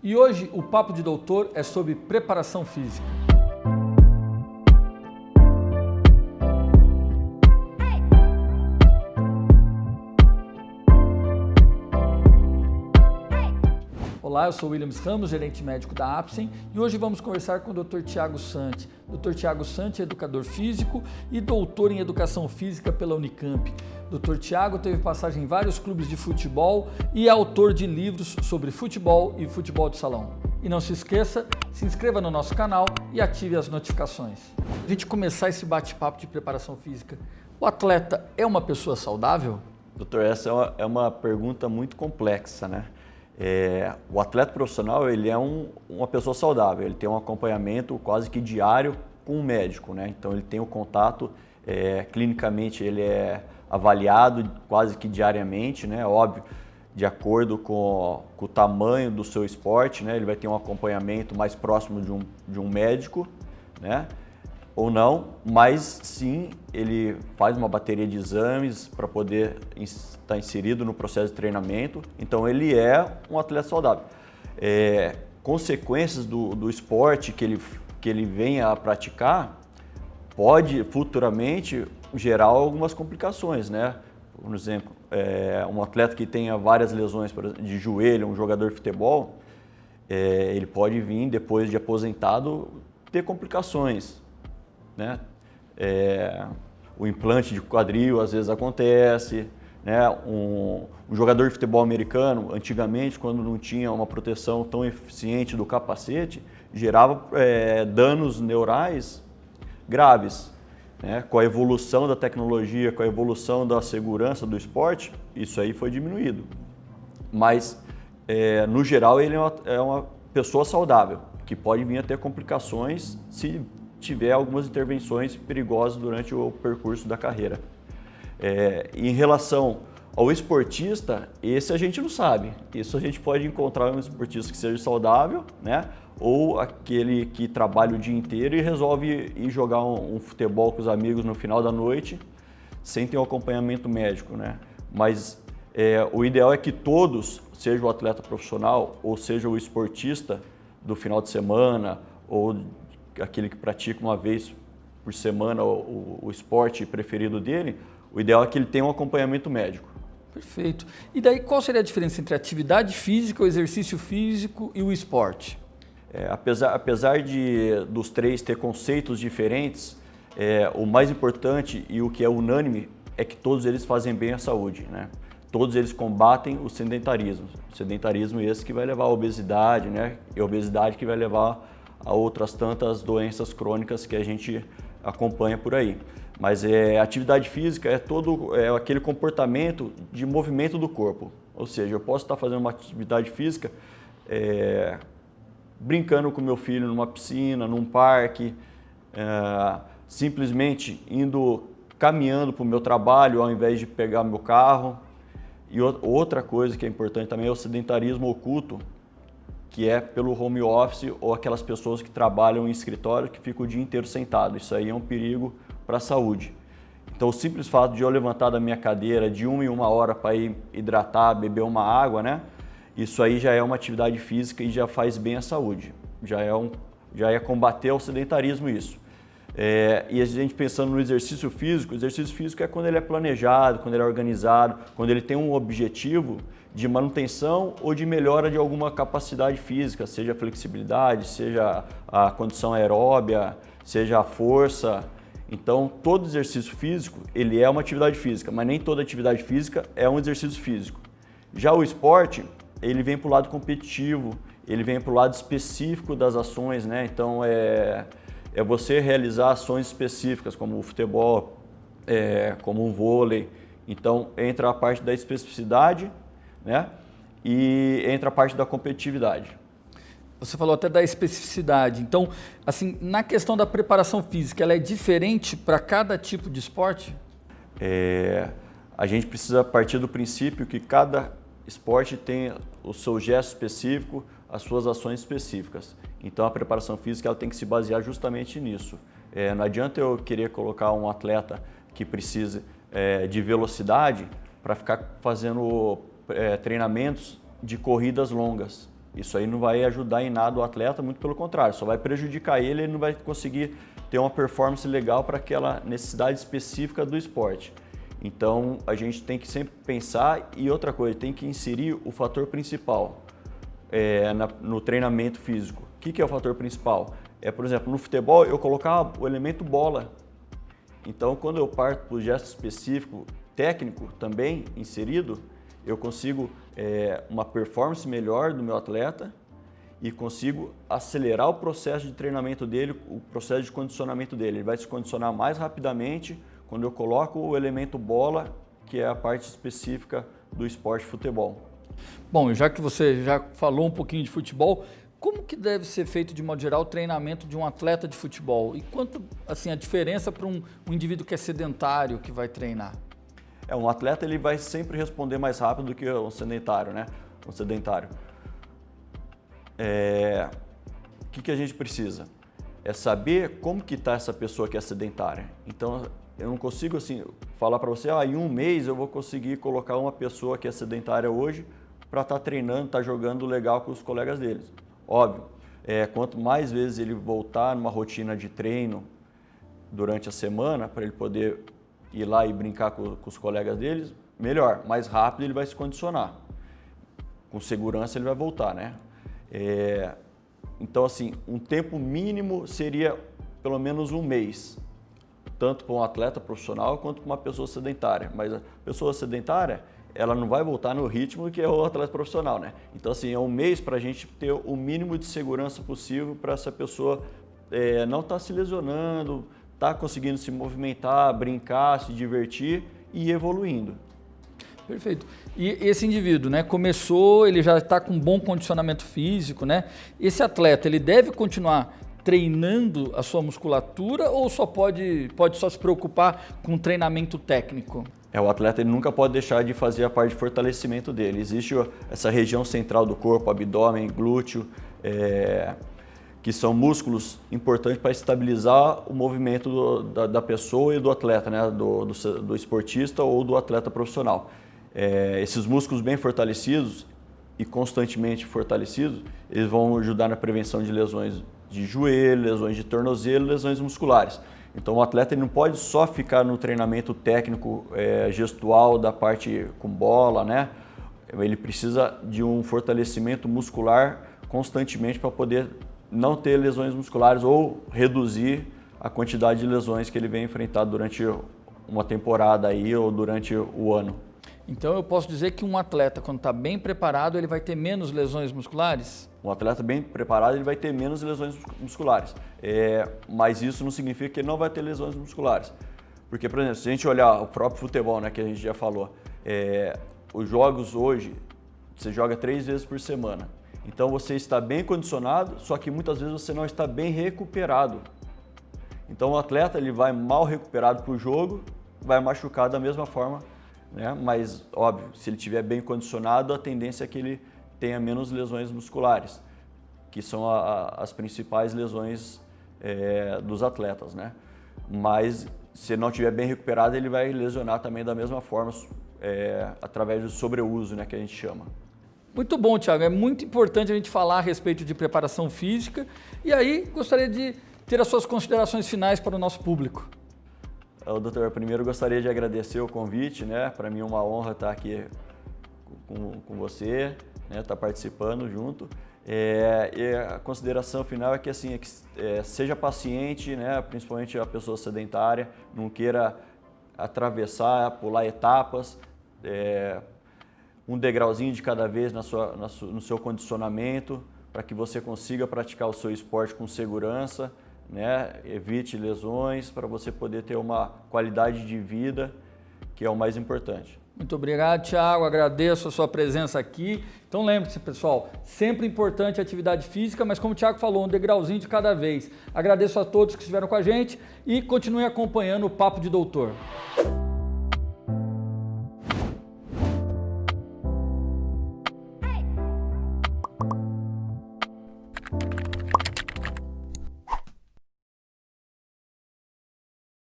E hoje o Papo de Doutor é sobre preparação física. Olá, eu sou Williams Ramos, gerente médico da Apsen, e hoje vamos conversar com o Dr. Thiago Santi. Dr. Thiago Santi é educador físico e doutor em educação física pela Unicamp. Dr. Thiago teve passagem em vários clubes de futebol e é autor de livros sobre futebol e futebol de salão. E não se esqueça, se inscreva no nosso canal e ative as notificações. Para a gente começar esse bate-papo de preparação física, o atleta é uma pessoa saudável? Doutor, essa é uma pergunta muito complexa, né? O atleta profissional, ele é uma pessoa saudável, ele tem um acompanhamento quase que diário com o médico, né? Então ele tem o contato, clinicamente ele é avaliado quase que diariamente, né? Óbvio, de acordo com o tamanho do seu esporte, né? Ele vai ter um acompanhamento mais próximo de um médico, né? Ou não, mas sim, ele faz uma bateria de exames para poder estar inserido no processo de treinamento. Então ele é um atleta saudável. Consequências do esporte que ele venha a praticar pode futuramente gerar algumas complicações, né? Por exemplo, um atleta que tenha várias lesões, por exemplo, de joelho, um jogador de futebol, ele pode vir, depois de aposentado, ter complicações, né? O implante de quadril às vezes acontece, né? Um jogador de futebol americano, antigamente, quando não tinha uma proteção tão eficiente do capacete, gerava danos neurais graves, né? Com a evolução da tecnologia, com a evolução da segurança do esporte, isso aí foi diminuído. Mas, no geral, ele é uma pessoa saudável, que pode vir a ter complicações se tiver algumas intervenções perigosas durante o percurso da carreira. Em relação ao esportista, esse a gente não sabe. Isso a gente pode encontrar um esportista que seja saudável, né? Ou aquele que trabalha o dia inteiro e resolve ir jogar um futebol com os amigos no final da noite sem ter um acompanhamento médico, né? Mas o ideal é que todos, seja o atleta profissional ou seja o esportista do final de semana ou aquele que pratica uma vez por semana o esporte preferido dele, o ideal é que ele tenha um acompanhamento médico. Perfeito. E daí qual seria a diferença entre atividade física, o exercício físico e o esporte? Apesar dos três ter conceitos diferentes, o mais importante e o que é unânime é que todos eles fazem bem à saúde, né? Todos eles combatem o sedentarismo. O sedentarismo é esse que vai levar à obesidade, né? E a obesidade que vai levar a outras tantas doenças crônicas que a gente acompanha por aí. Mas a atividade física é aquele comportamento de movimento do corpo. Ou seja, eu posso estar fazendo uma atividade física brincando com meu filho numa piscina, num parque, simplesmente caminhando para o meu trabalho ao invés de pegar meu carro. E outra coisa que é importante também é o sedentarismo oculto, que é pelo home office ou aquelas pessoas que trabalham em escritório que ficam o dia inteiro sentado. Isso aí é um perigo para a saúde. Então, o simples fato de eu levantar da minha cadeira de 1 em 1 hora para ir hidratar, beber uma água, né? Isso aí já é uma atividade física e já faz bem à saúde. Já é combater o sedentarismo isso. E a gente pensando no exercício físico, o exercício físico é quando ele é planejado, quando ele é organizado, quando ele tem um objetivo de manutenção ou de melhora de alguma capacidade física, seja a flexibilidade, seja a condição aeróbia, seja a força. Então, todo exercício físico, ele é uma atividade física, mas nem toda atividade física é um exercício físico. Já o esporte, ele vem para o lado competitivo, ele vem para o lado específico das ações, né? Então, é você realizar ações específicas, como o futebol, como o vôlei. Então, entra a parte da especificidade, né? E entra a parte da competitividade. Você falou até da especificidade. Então, assim, na questão da preparação física, ela é diferente para cada tipo de esporte? A gente precisa partir do princípio que cada esporte tem o seu gesto específico, as suas ações específicas. Então, a preparação física ela tem que se basear justamente nisso. Não adianta eu querer colocar um atleta que precise de velocidade para ficar fazendo treinamentos de corridas longas. Isso aí não vai ajudar em nada o atleta, muito pelo contrário, só vai prejudicar ele, ele não vai conseguir ter uma performance legal para aquela necessidade específica do esporte. Então a gente tem que sempre pensar, e outra coisa, tem que inserir o fator principal no treinamento físico. O que é o fator principal? Por exemplo, no futebol eu colocar o elemento bola. Então quando eu parto para o gesto específico, técnico também inserido, eu consigo uma performance melhor do meu atleta e consigo acelerar o processo de treinamento dele, o processo de condicionamento dele. Ele vai se condicionar mais rapidamente quando eu coloco o elemento bola, que é a parte específica do esporte futebol. Bom, já que você já falou um pouquinho de futebol, como que deve ser feito, de modo geral, o treinamento de um atleta de futebol? E quanto, assim, a diferença para um indivíduo que é sedentário, que vai treinar? Um atleta ele vai sempre responder mais rápido do que um sedentário, né? Um sedentário. O que a gente precisa? É saber como que está essa pessoa que é sedentária. Então, eu não consigo assim falar para você, em um mês eu vou conseguir colocar uma pessoa que é sedentária hoje para estar treinando, estar jogando legal com os colegas deles. Óbvio, quanto mais vezes ele voltar numa rotina de treino durante a semana, para ele poder ir lá e brincar com os colegas deles, melhor, mais rápido ele vai se condicionar. Com segurança ele vai voltar, né? Então, assim, um tempo mínimo seria pelo menos um mês, tanto para um atleta profissional quanto para uma pessoa sedentária. Mas a pessoa sedentária, ela não vai voltar no ritmo que é o atleta profissional, né? Então, assim, é um mês para a gente ter o mínimo de segurança possível para essa pessoa não estar se lesionando, tá conseguindo se movimentar, brincar, se divertir e ir evoluindo. Perfeito. E esse indivíduo, né, começou, ele já está com um bom condicionamento físico, né? Esse atleta, ele deve continuar treinando a sua musculatura ou só pode só se preocupar com treinamento técnico? O atleta ele nunca pode deixar de fazer a parte de fortalecimento dele. Existe essa região central do corpo, abdômen, glúteo, que são músculos importantes para estabilizar o movimento da pessoa e do atleta, né? do esportista ou do atleta profissional. Esses músculos bem fortalecidos e constantemente fortalecidos, eles vão ajudar na prevenção de lesões de joelho, lesões de tornozelo, lesões musculares. Então o atleta ele não pode só ficar no treinamento técnico gestual da parte com bola, né? Ele precisa de um fortalecimento muscular constantemente para poder não ter lesões musculares ou reduzir a quantidade de lesões que ele vem enfrentar durante uma temporada aí ou durante o ano. Então eu posso dizer que um atleta, quando está bem preparado, ele vai ter menos lesões musculares? Um atleta bem preparado, ele vai ter menos lesões musculares. Mas isso não significa que ele não vai ter lesões musculares. Porque, por exemplo, se a gente olhar o próprio futebol, né, que a gente já falou, os jogos hoje, você joga 3 vezes por semana. Então você está bem condicionado, só que muitas vezes você não está bem recuperado. Então o atleta ele vai mal recuperado para o jogo, vai machucar da mesma forma, né? Mas óbvio, se ele estiver bem condicionado, a tendência é que ele tenha menos lesões musculares, que são as principais lesões dos atletas, né? Mas se ele não estiver bem recuperado, ele vai lesionar também da mesma forma, através do sobreuso, né, que a gente chama. Muito bom, Thiago. É muito importante a gente falar a respeito de preparação física. E aí, gostaria de ter as suas considerações finais para o nosso público. Doutor, primeiro gostaria de agradecer o convite, né? Para mim é uma honra estar aqui com você, né? Estar participando junto. E a consideração final é que, assim, seja paciente, né? Principalmente a pessoa sedentária, não queira atravessar, pular etapas, um degrauzinho de cada vez no seu condicionamento, para que você consiga praticar o seu esporte com segurança, né? Evite lesões, para você poder ter uma qualidade de vida, que é o mais importante. Muito obrigado, Thiago. Agradeço a sua presença aqui. Então lembre-se, pessoal, sempre importante a atividade física, mas como o Thiago falou, um degrauzinho de cada vez. Agradeço a todos que estiveram com a gente e continue acompanhando o Papo de Doutor.